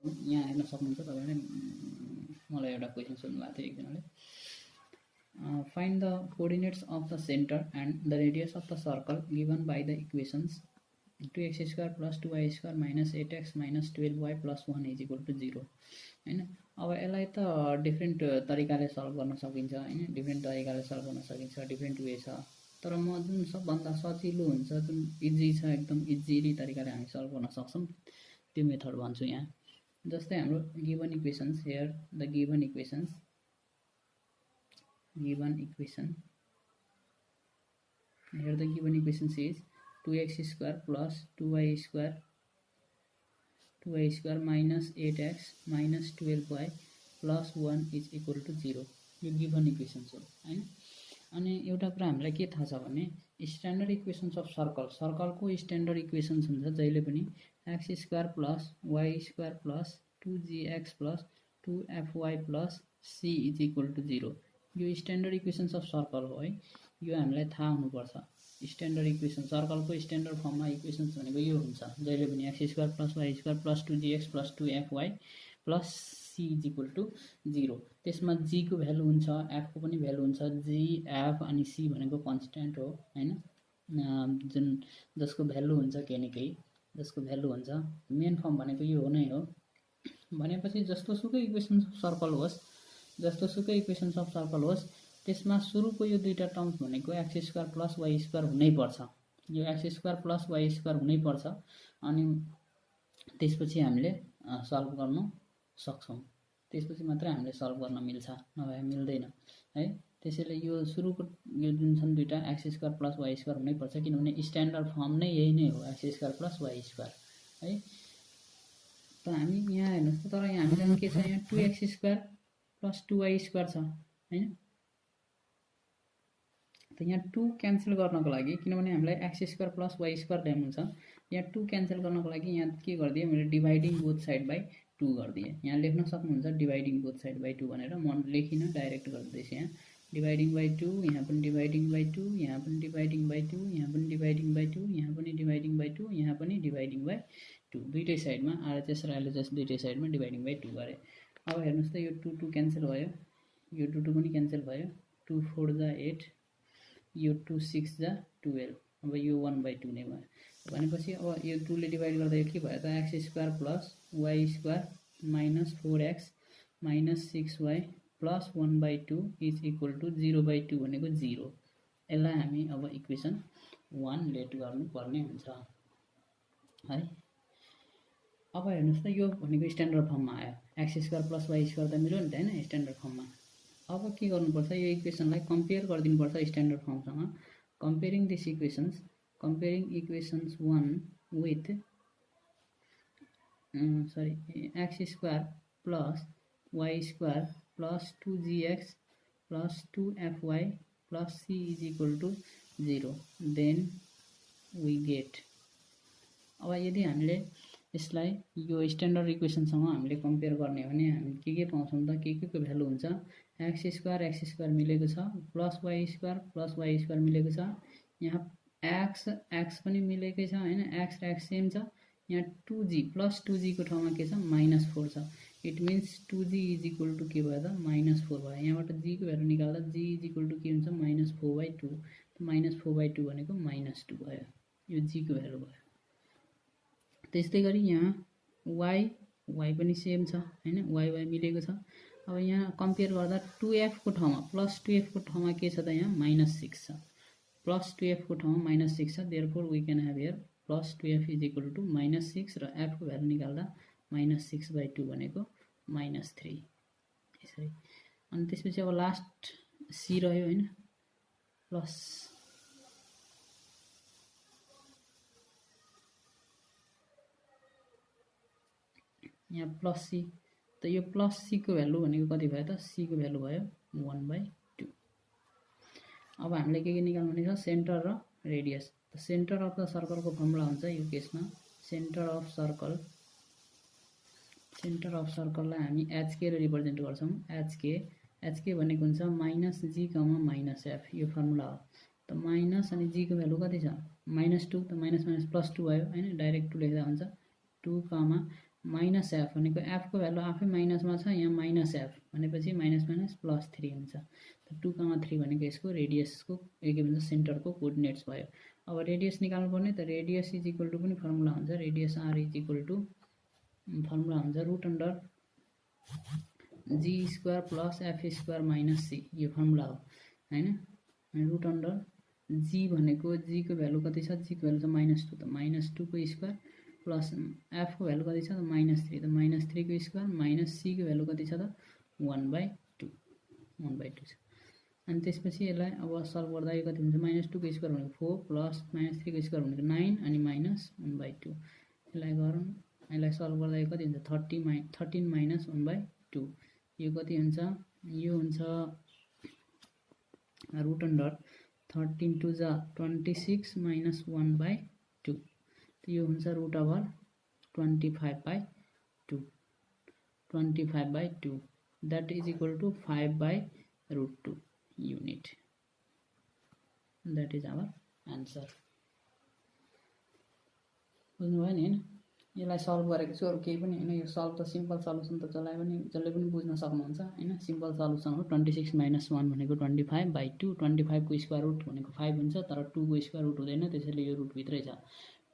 यहाँ हेर्न सक्नुहुन्छ तपाईले मलाई एउटा क्वेशन सोध्नु भएको थियो एकजनाले find the coordinates of the center and the radius of the circle given by the equations 2x square plus 2y square minus 8x minus 12y plus 1 is equal to 0 हैन। अब यसलाई त डिफ्रेन्ट तरिकाले solve गर्न सकिन्छ हैन, different तरिकाले solve गर्न सकिन्छ, डिफ्रेन्ट वे छ। तर म जुन सबभन्दा सजिलो हुन्छ, जुन इजी छ, एकदम इजिली तरिकाले हामी सल्भ गर्न सक्छौं त्यो मेथड भन्छु यहाँ। जस्तै हाम्रो given equations, here the given equations, here the given equation is 2x square plus 2y square minus 8x minus 12y plus 1 is equal to 0 यो गिवन इक्वेशन्स हो हैन। अनि एउटा कुरा हामीलाई के थाहा छ भने स्ट्यान्डर्ड इक्वेशन्स अफ सर्कलको स्ट्यान्डर्ड इक्वेशन्स हुन्छ जहिले पनि x square plus y square plus 2gx plus 2fy plus c is equal to 0। यो स्ट्यान्डर्ड इक्वेशन्स अफ सर्कल हो है, यो हामीलाई थाहा हुनुपर्छ। स्ट्यान्डर्ड इक्वेसन सर्कलको स्ट्यान्डर्ड फर्ममा इक्वेशन्स भनेको यो हुन्छ जहिले पनि x square plus y square plus 2gx plus 2fy plus c is equal to 0। त्यसमा g को भ्यालु हुन्छ, f को पनि भ्यालु हुन्छ। g, f अनि c भनेको कन्स्ट्यान्ट हो हैन, जुन जसको भ्यालु हुन्छ केही न केही, जसको भ्यालु हुन्छ। मेन फर्म भनेको यो हो नै हो। भनेपछि जस्तोसुकै इक्वेशन्स अफ सर्कल होस्, जस्तोसुकै इक्वेशन्स अफ सर्कल होस्, त्यसमा सुरुको यो दुईटा टर्म्स भनेको x square plus y square हुनै पर्छ। यो x square plus y square हुनै पर्छ, अनि त्यसपछि हामीले सल्भ गर्न सक्छौं। त्यसपछि मात्रै हामीले सल्भ गर्न मिल्छ, नभए मिल्दैन है। त्यसैले यो सुरुको यो जुन छन् दुईटा x square plus y square हुनै पर्छ, किनभने स्ट्यान्डर्ड फर्म नै यही नै हो, x square plus y square है। त हामी यहाँ हेर्नुस् त, तर यहाँ हामीसँग के छ, यहाँ 2x square plus 2y square छ हैन। त यहाँ 2 क्यान्सल गर्नको लागि, किनभने हामीलाई x square plus y square ल्याउनु छ, यहाँ 2 क्यान्सल गर्नको लागि यहाँ के गर्दिए मैले डिभाइडिङ बोथ साइड बाइ 2 गर्दिए। यहाँ लेख्न सक्नुहुन्छ डिभाइडिङ बोथ साइड बाइ 2 भनेर, म लेखिन डाइरेक्ट गर्दैछु। यहाँ डिभाइडिङ बाइ 2, यहाँ पनि डिभाइडिङ बाइ 2, यहाँ पनि डिभाइडिङ बाइ 2, यहाँ पनि डिभाइडिङ बाइ 2, यहाँ पनि डिभाइडिङ बाइ 2, यहाँ पनि डिभाइडिङ बाइ 2, दुईटै साइडमा आरएचएस र एलएचएस दुईटै साइडमा डिभाइडिङ बाइ 2 गरे। अब हेर्नुस् त, यो 2 2 क्यान्सल भयो, यो 2 2 पनि क्यान्सल भयो, 2 4 जा 8, यो 2 6 जा 12, अब यो 1/2 नै भयो। भनेपछि अब यो 2 ले डिभाइड गर्दा यो के भयो त, x square plus y square minus 4x minus 6y plus 1/2 is equal to 0/2 भनेको 0। यसलाई हामी अब इक्वेसन 1 लेट गर्नुपर्ने हुन्छ है। अब हेर्नुस् त, यो भनेको स्ट्यान्डर्ड फर्ममा आयो, x square plus y square त मिल्यो नि त हैन स्ट्यान्डर्ड फर्ममा। अब के गर्नुपर्छ, यो इक्वेसनलाई कम्पेयर गरिदिनुपर्छ स्ट्यान्डर्ड फर्मसँग। Comparing this equations, comparing equations 1 with x square plus y square plus 2gx plus 2fy plus c is equal to 0, then we get. अब यदि हामीले यसलाई यो स्ट्यान्डर्ड इक्वेसनसँग हामीले कम्पेयर गर्ने हो भने हामी के पाउँछौं त, के को भ्यालु हुन्छ, x स्क्वायर मिलेको छ, प्लस y स्क्वायर मिलेको छ, यहाँ x पनि मिलेकै छ हैन, x र x सेम छ। यहाँ 2g प्लस 2g को ठाउँमा के छ, -4 छ। It means 2g is equal to के भयो त, -4 भयो। यहाँबाट g को भ्यालु निकाल्दा g इज इक्वल टु के हुन्छ, -4/2। -4/2 भनेको -2 भयो, यो g को भ्यालु भयो। त्यस्तै गरी यहाँ y पनि सेम छ हैन, y मिलेको छ। अब यहाँ कम्पेयर गर्दा 2f को ठाउँमा प्लस 2f को ठाउँमा के छ त, यहाँ -6 छ। प्लस 2f को ठाउँमा -6 छ, therefore we can have here plus 2f is equal to -6 र f को भ्यालु निकाल्दा -6/2 भनेको -3 यसरी। अनि त्यसपछि अब लास्ट c रह्यो हैन, प्लस यहाँ प्लस c, त यो प्लस c को भ्यालु भनेको कति भयो त, c को भ्यालु भयो 1/2। अब हामीले के निकाल्नु पर्ने छ, सेन्टर र रेडियस। त सेन्टर अफ द सर्कलको फर्मुला हुन्छ यो केसमा, सेन्टर अफ सर्कललाई हामी hk ले रिप्रेजेन्ट गर्छौं। hk भनेको हुन्छ -g, -f, यो फर्मुला हो। त माइनस अनि g को भ्यालु कति छ, -2, त -+ +2 भयो हैन, डाइरेक्ट 2 लेख्दा हुन्छ। 2, माइनस एफ भनेको एफको भ्यालु आफै माइनसमा छ, यहाँ माइनस एफ भनेपछि माइनस माइनस प्लस 3 हुन्छ। 2,3 भनेको यसको रेडियसको के भन्छ सेन्टरको कोअर्डिनेट्स भयो। अब रेडियस निकाल्नु पर्ने त रेडियस इज इक्वल टु पनि फर्मुला हुन्छ, radius r is equal to formula हुन्छ root under g square plus f square minus c, यो फर्मुला हो हैन। रुट अन्डर जी भनेको जी को भ्यालु कति छ, जी को भ्यालु त -2 त -2 को स्क्वायर प्लस एफ को भ्यालु कति छ त -3 त -3 को स्क्वायर माइनस सी को भ्यालु कति छ त 1/2 छ। अनि त्यसपछि यसलाई अब सल्भ गर्दा यो कति हुन्छ, -2 को स्क्वायर भनेको 4 प्लस -3 को स्क्वायर भनेको 9 अनि -1/2। यसलाई गरौँ, यसलाई सल्भ गर्दा यो कति हुन्छ 13 माइनस 1/2, यो कति हुन्छ, यो हुन्छ रुट अन्डर 13 टू जा 26 माइनस 1/2, यो हुन्छ root over 25/2 that is equal to 5/√2 unit. That is our answer. बुझ्नुभयो नि हैन। यसलाई सल्भ गरेको छु, अरू केही पनि हैन। यो सल्भ त सिम्पल सल्युसन त जसले पनि बुझ्न सक्नुहुन्छ हैन। सिम्पल सल्युसन हो। 26 माइनस 1 भनेको 25/2, 25 को स्क्वायर रुट भनेको 5 हुन्छ, तर 2 को स्क्वायर रुट हुँदैन, त्यसैले यो रुट भित्रै छ।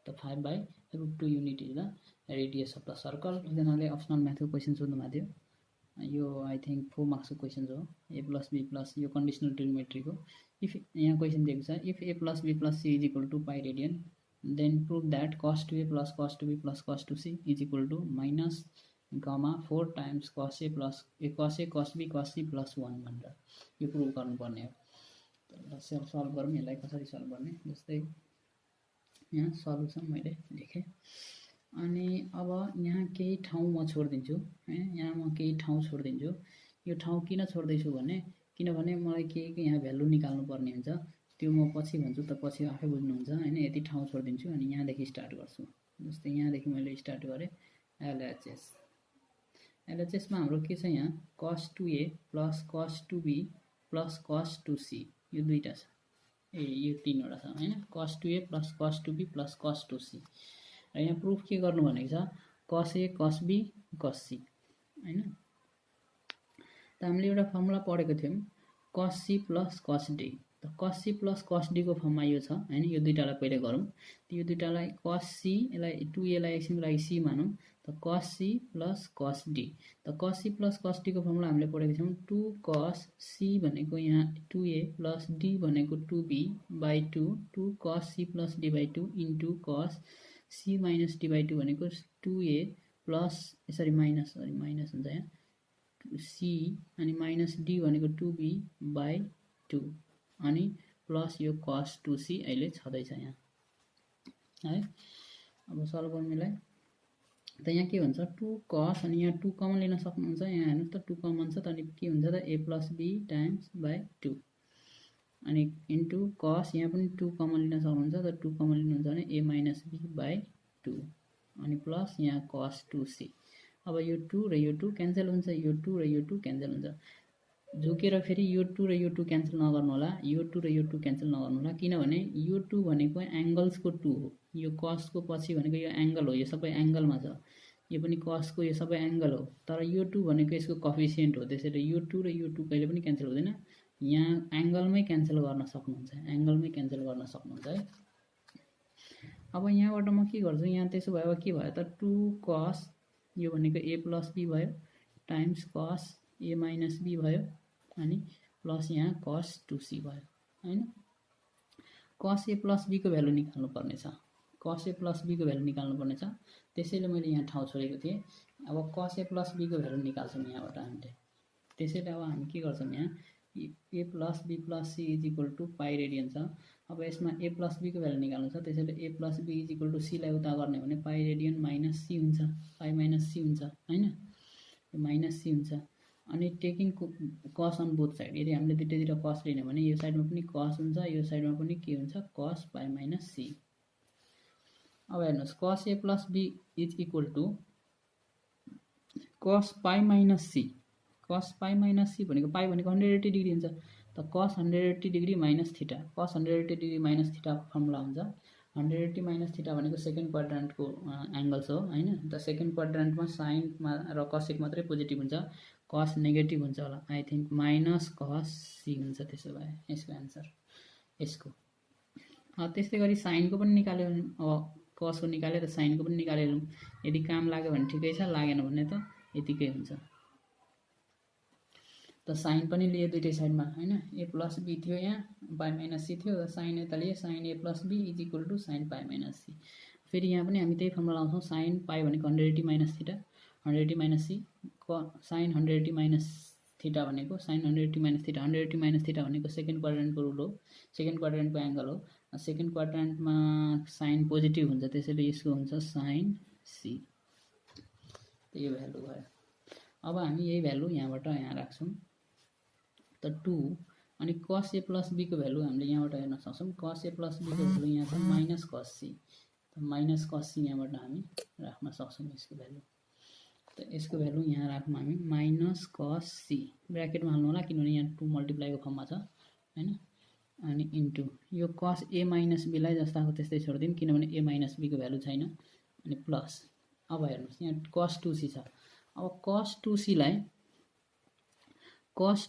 त 5/√2 unit is the radius of the circle. एकजनाले अप्सनल म्याथको क्वेसन सोध्नु भएको थियो, यो आई थिंक 4 मार्क्सको क्वेसन हो। a प्लस b प्लस यो कन्डिसनल ट्रिग्नोमेट्रीको इफ यहाँ क्वेसन दिएको छ, if a plus b plus c is equal to pi radian then prove that cos 2a plus cos 2b plus cos 2c is equal to minus comma 4 times cos a plus cos a cos b cos c plus 1 भनेर यो prove गर्नुपर्ने हो। ल solve गरौँ, यसलाई कसरी solve गर्ने। जस्तै यहाँ सल्युसन मैले लेखेँ, अनि अब यहाँ केही ठाउँ म छोडिदिन्छु हैन। यहाँ म केही ठाउँ छोडिदिन्छु। यो ठाउँ किन छोड्दैछु भने किनभने मलाई केहीको यहाँ भ्यालु निकाल्नु पर्ने हुन्छ, त्यो म पछि भन्छु, त पछि आफै बुझ्नुहुन्छ हैन। यति ठाउँ छोडिदिन्छु अनि यहाँदेखि स्टार्ट गर्छु। जस्तै यहाँदेखि मैले स्टार्ट गरेँ एलएचएस। एलएचएसमा हाम्रो के छ, यहाँ cos 2a plus cos 2b plus cos 2c यो दुईटा छ, यो तीनवटा छ हैन। cos 2a plus cos 2b plus cos 2c र यहाँ प्रुफ के गर्नु भनेको छ, cos a cos b cos c हैन। त हामीले एउटा फर्मुला पढेको थियौँ cos c plus cos d। त cos c plus cos d को फर्ममा यो छ हैन। यो दुईटालाई पहिले गरौँ। यो दुईटालाई cos c, यसलाई 2a लाई एकछिनको लागि c मानौँ। त cos c plus cos d, त cos c plus cos d को फर्मुला हामीले पढेको थियौँ 2 cos c भनेको यहाँ 2a प्लस d भनेको 2b/2 2 cos c plus d/2 into cos c minus d/2 भनेको 2a प्लस माइनस हुन्छ यहाँ c अनि माइनस d भनेको 2b/2 अनि प्लस यो cos 2c अहिले छँदैछ यहाँ है। अब सल्भ गरौँ यसलाई। त यहाँ के भन्छ 2 cos अनि यहाँ 2 कमन लिन सक्नुहुन्छ, यहाँ हेर्नुहोस् त 2 कमन छ त अनि के हुन्छ त a plus b times by 2 अनि इन्टु cos यहाँ पनि 2 कमन लिन सक्नुहुन्छ, त 2 कमन लिनुहुन्छ भने a माइनस b/2 अनि प्लस यहाँ cos 2c। अब यो 2 र यो 2 क्यान्सल हुन्छ, यो 2 र यो 2 क्यान्सल हुन्छ। झुकेर फेरि यो 2 र यो 2 क्यान्सल नगर्नु होला, यो 2 र यो 2 क्यान्सल नगर्नु होला, किनभने यो 2 भनेको एंगल्सको 2 हो। यो cos को पछि भनेको यो एंगल हो, यो सबै एंगलमा छ। यो पनि cos को यो सबै एंगल हो, तर यो 2 भनेको यसको कोएफिसिएन्ट हो, त्यसैले यो 2 र यो 2 कहिले पनि क्यान्सल हुँदैन। यहाँ एंगलमै क्यान्सल गर्न सक्नुहुन्छ, एंगलमै क्यान्सल गर्न सक्नुहुन्छ है। अब यहाँबाट म के गर्छु, यहाँ त्यसो भए के भयो त 2 cos यो भनेको a प्लस b भयो times cos a minus b भयो अनि प्लस यहाँ cos 2c भयो हैन। cos a प्लस b को भ्यालु निकाल्नु पर्ने छ, cos a प्लस b को भ्यालु निकाल्नु पर्ने छ, त्यसैले मैले यहाँ ठाउँ छोडेको थिएँ। अब cos a प्लस b को भ्यालु निकाल्छौँ यहाँबाट हामीले। त्यसैले अब हामी के गर्छौँ, यहाँ a plus b plus c is equal to pi radian छ। अब यसमा a प्लस b को भ्यालु निकाल्नु छ, त्यसैले a plus b is equal to c लाई उता गर्ने भने पाई रेडियन माइनस c हुन्छ, पाई माइनस c हुन्छ हैन, यो माइनस c हुन्छ। अनि taking cos on both side, यदि हामीले दुईटैतिर cos लिने भने यो साइडमा पनि cos हुन्छ, यो साइडमा पनि के हुन्छ cos पाई माइनस c। अब हेर्नुहोस् cos a plus b is equal to cos pi minus c। cos pi minus c भनेको पाई भनेको 180 डिग्री हुन्छ, त cos 180 degree minus theta, cos 180 degree minus theta formula हुन्छ 180 माइनस थीटा भनेको second क्वाड्रेन्टको angles हो हैन। त सेकेन्ड क्वाड्रेन्टमा साइनमा र कसेक मात्रै पोजिटिभ हुन्छ, कस नेगेटिभ हुन्छ होला। I think minus cos C हुन्छ त्यसो भए यसको एन्सर यसको। त्यस्तै गरी साइनको पनि निकाल्यो भने अब कसको निकाल्यो र साइनको पनि निकाल्यो। यदि काम लाग्यो भने ठिकै छ, लागेन भने त यतिकै हुन्छ। त साइन पनि लिए दुईटै साइडमा हैन। ए प्लस बी थियो, यहाँ पाई माइनस सी थियो, र साइन यता लिए sine A plus B is equal to sine pi minus C. फेरि यहाँ पनि हामी त्यही फर्मुला लाउँछौँ। साइन पाई भनेको 180 minus theta, 180 minus c, sine 180 minus theta भनेको sine 180 minus theta, 180 minus theta भनेको सेकेन्ड क्वाड्रेन्टको रुल हो, सेकेन्ड क्वाड्रेन्टको एङ्गल हो। सेकेन्ड क्वाड्रेन्टमा साइन पोजिटिभ हुन्छ, त्यसैले यसको हुन्छ साइन सी। यो भ्यालु भयो। अब हामी यही भ्यालु यहाँबाट यहाँ राख्छौँ। त 2 अनि कस ए प्लस बी को भ्यालु हामीले यहाँबाट हेर्न सक्छौँ। कस ए प्लस बी को भ्यालु यहाँ छ माइनस कस सी। त माइनस कस सी यहाँबाट हामी राख्न सक्छौँ यसको भ्यालु। त यसको भ्यालु यहाँ राखौँ हामी माइनस कस सी, ब्र्याकेटमा हाल्नु होला किनभने यहाँ 2 मल्टिप्लाईको फर्ममा छ हैन। अनि इन्टु यो कस ए माइनस बीलाई जस्ताको त्यस्तै छोडिदिउँ किनभने ए माइनस बी को भ्यालु छैन। अनि प्लस अब हेर्नुहोस् यहाँ कस 2c छ। अब कस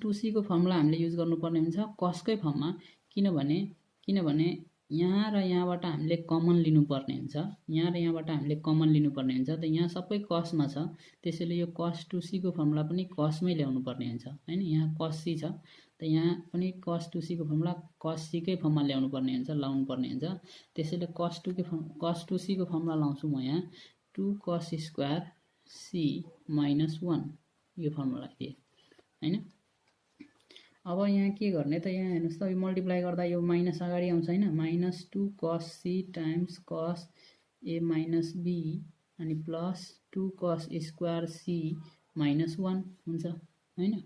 2c को फर्मुला हामीले युज गर्नुपर्ने हुन्छ कसकै फर्ममा, किनभने यहाँ र यहाँबाट हामीले कमन लिनुपर्ने हुन्छ। यहाँ र यहाँबाट हामीले कमन लिनुपर्ने हुन्छ। त यहाँ सबै कसमा छ, त्यसैले यो कस 2c को फर्मुला पनि कसमै ल्याउनु पर्ने हुन्छ हैन। यहाँ कस सी छ, त यहाँ पनि कस 2c को फर्मुला कस सी कै फर्ममा ल्याउनु पर्ने हुन्छ, लाउनु पर्ने हुन्छ। त्यसैले कस 2c को फर्मुला लाउँछु म यहाँ 2 cos स्क्वायर सी माइनस 1 यो फर्मुला दिए हैन। अब यहाँ के गर्ने त, यहाँ हेर्नुहोस् त, यो मल्टिप्लाई गर्दा यो माइनस अगाडि आउँछ हैन। Minus 2 cos C times cos A minus B अनि plus 2 cos square C minus 1 हुन्छ हैन।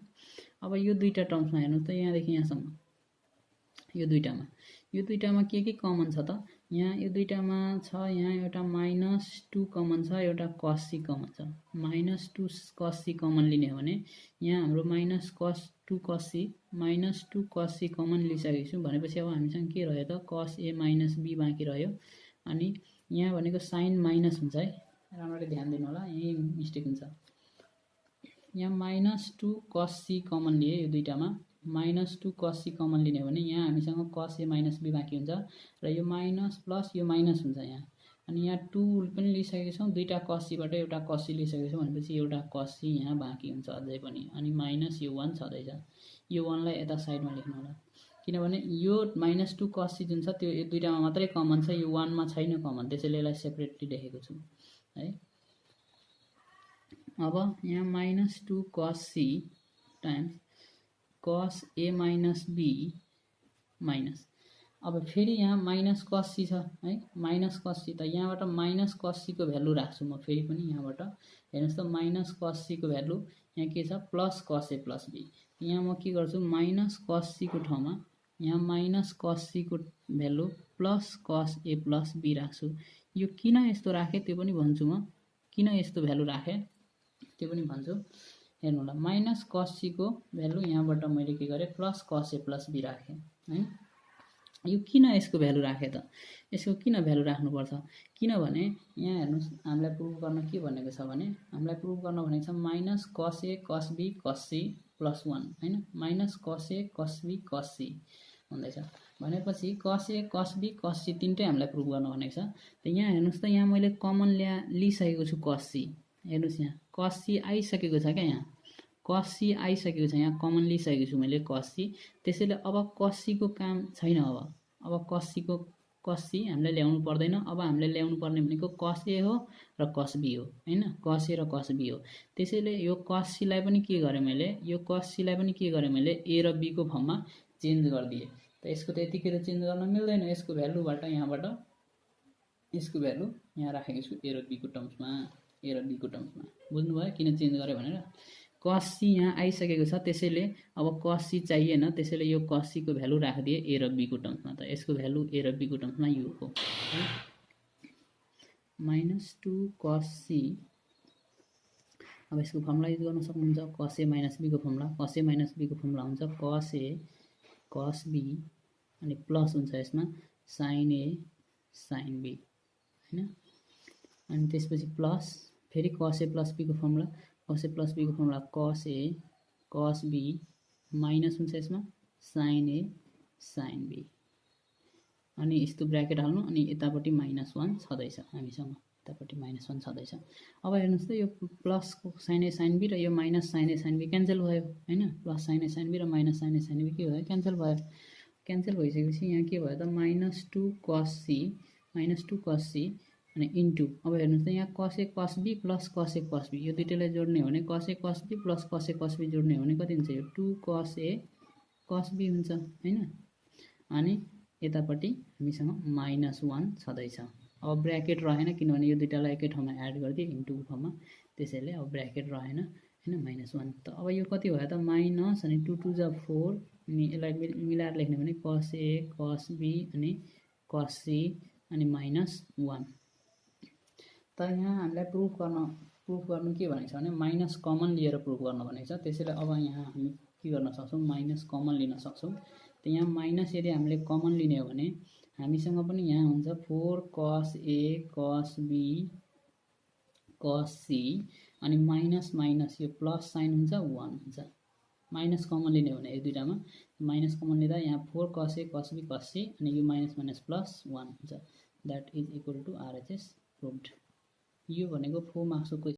अब यो दुईटा टर्म्समा हेर्नुहोस् त, यहाँदेखि यहाँसम्म यो दुईटामा के कमन छ त, यहाँ यो दुईटामा छ, यहाँ एउटा माइनस 2 कमन छ, एउटा कस सी कमन छ। माइनस 2 कस सी कमन लिने हो भने यहाँ हाम्रो माइनस 2 कस सी कमन लिइसकेको छु भनेपछि अब हामीसँग के रह्यो त, कस ए माइनस बी बाँकी रह्यो। अनि यहाँ भनेको साइन माइनस हुन्छ है, राम्ररी ध्यान दिनु होला, यही मिस्टेक हुन्छ। यहाँ माइनस 2 कस सी कमन लिए, यो दुईटामा माइनस 2 कस सी कमन लिने हो भने यहाँ हामीसँग कस ए माइनस बी बाँकी हुन्छ र यो माइनस प्लस यो माइनस हुन्छ यहाँ। अनि यहाँ 2 पनि लिइसकेको छौँ, दुईटा कस सीबाट एउटा कस सी लिइसकेको छौँ भनेपछि एउटा कस सी यहाँ बाँकी हुन्छ अझै पनि। अनि माइनस यो 1 छँदैछ, यो 1 लाई यता साइडमा लेख्नु होला किनभने यो माइनस 2 कस सी जुन छ त्यो यो दुईटामा मात्रै कमन छ, यो 1 मा छैन कमन, त्यसैले यसलाई सेपरेटली लेखेको छु है। अब यहाँ माइनस 2 कस C times cos A minus be minus, अब फेरि यहाँ माइनस कस सी छ है, माइनस कस सी। त यहाँबाट माइनस कस सी को भ्यालु राख्छु म फेरि पनि यहाँबाट हेर्नुहोस् त, माइनस कस सी को भ्यालु यहाँ के छ plus cos A plus be. यहाँ म के गर्छु माइनस कस सी को ठाउँमा यहाँ माइनस कस सी को value plus cos A plus be राख्छु। यो किन यस्तो राखेँ त्यो पनि भन्छु म, किन यस्तो भ्यालु राखेँ त्यो पनि भन्छु हेर्नु होला। माइनस कस सी को भ्यालु यहाँबाट मैले के गरेँ plus cos A plus be राखेँ है। यो किन यसको भ्यालु राखेँ त, यसको किन भ्यालु राख्नुपर्छ, किनभने यहाँ हेर्नुहोस् हामीलाई प्रुभ गर्न के भनेको छ भने, हामीलाई प्रुभ गर्न भनेको छ माइनस कस ए कस बी कस सी प्लस 1 हैन। माइनस कस ए कस बी कस सी हुँदैछ भनेपछि कस ए कस बी कस सी तीनटै हामीलाई प्रुभ गर्न भनेको छ। त यहाँ हेर्नुहोस् त, यहाँ मैले कमन लिइसकेको छु कस सी, हेर्नुहोस् यहाँ कस सी आइसकेको छ क्या, यहाँ कस सी आइसकेको छ, यहाँ कमन लिइसकेको छु मैले कस सी। त्यसैले अब कस सी को काम छैन, अब कस सी हामीले ल्याउनु पर्दैन। अब हामीले ल्याउनु पर्ने भनेको कस ए हो र कस बी हो हैन, कस ए र कस बी हो। त्यसैले यो कस सी लाई पनि के गरेँ मैले, ए र बी को फर्ममा चेन्ज गरिदिएँ। त यसको त यतिखेर चेन्ज गर्न मिल्दैन, यसको भ्यालुबाट यहाँबाट यसको भ्यालु यहाँ राखेको छु ए र बी को टर्म्समा, बुझ्नुभयो किन चेन्ज गरेँ भनेर। कस सी यहाँ आइसकेको छ, त्यसैले अब कस सी चाहिएन, त्यसैले यो कस सी को भ्यालु राखिदिए ए र बी को टर्म्समा। त यसको भ्यालु ए र बी को टर्म्समा यो हो माइनस 2 कस सी। अब यसको फर्मुला युज गर्न सक्नुहुन्छ, कस ए माइनस बी को फर्मुला, कस ए माइनस बी को फर्मुला हुन्छ कस ए कस बी अनि प्लस हुन्छ यसमा साइन ए साइन बी हैन। अनि त्यसपछि प्लस फेरि cos a प्लस b को formula cos a plus b को formula cos a cos b minus हुन्छ यसमा sin a sin b अनि यस्तो ब्र्याकेट हाल्नु अनि यतापट्टि -1 छदैछ हामीसँग यतापट्टि -1 छदैछ। अब हेर्नुस् त यो plus sin a sin b र यो minus sin a sin b cancel भयो हैन। Plus sin a sin b र minus sin a sin b के भयो क्यान्सल भयो। क्यान्सल भइसकेपछि यहाँ के भयो त -2 cos c अनि इन्टु अब हेर्नुस् त यहाँ cos a cos b plus cos a cos b यो दुईटैलाई जोड्ने हो भने cos a cos b plus cos a cos b जोड्ने हो भने कति हुन्छ यो 2 cos a cos b हुन्छ हैन। अनि यतापट्टि हामीसँग -1 छदैछ। अब ब्र्याकेट रहेन किनभने यो दुईटालाई एकै ठाउँमा एड गरिदिए इन्टुको फर्ममा त्यसैले अब ब्र्याकेट रहेन हैन -1 त अब यो कति भयो त माइनस अनि 2 2 जा 4 अनि यसलाई मिलाएर लेख्ने भने cos a cos b अनि cos c अनि -1 त यहाँ हामीलाई प्रुफ गर्नु के भनेको छ भने माइनस कमन लिएर प्रुफ गर्न भनेको छ। त्यसैले अब यहाँ हामी के गर्न सक्छौं माइनस कमन लिन सक्छौं। त यहाँ माइनस यदि हामीले कमन लिने हो भने हामीसँग पनि यहाँ हुन्छ 4 cos a cos b cos c अनि माइनस माइनस यो प्लस साइन हुन्छ 1 हुन्छ। माइनस कमन लिने हो भने यो दुईटामा माइनस कमन लिँदा यहाँ 4 cos a cos b cos c अनि यो माइनस माइनस प्लस 1 हुन्छ। That is equal to RHS proved. यो भनेको 4 मार्क्सको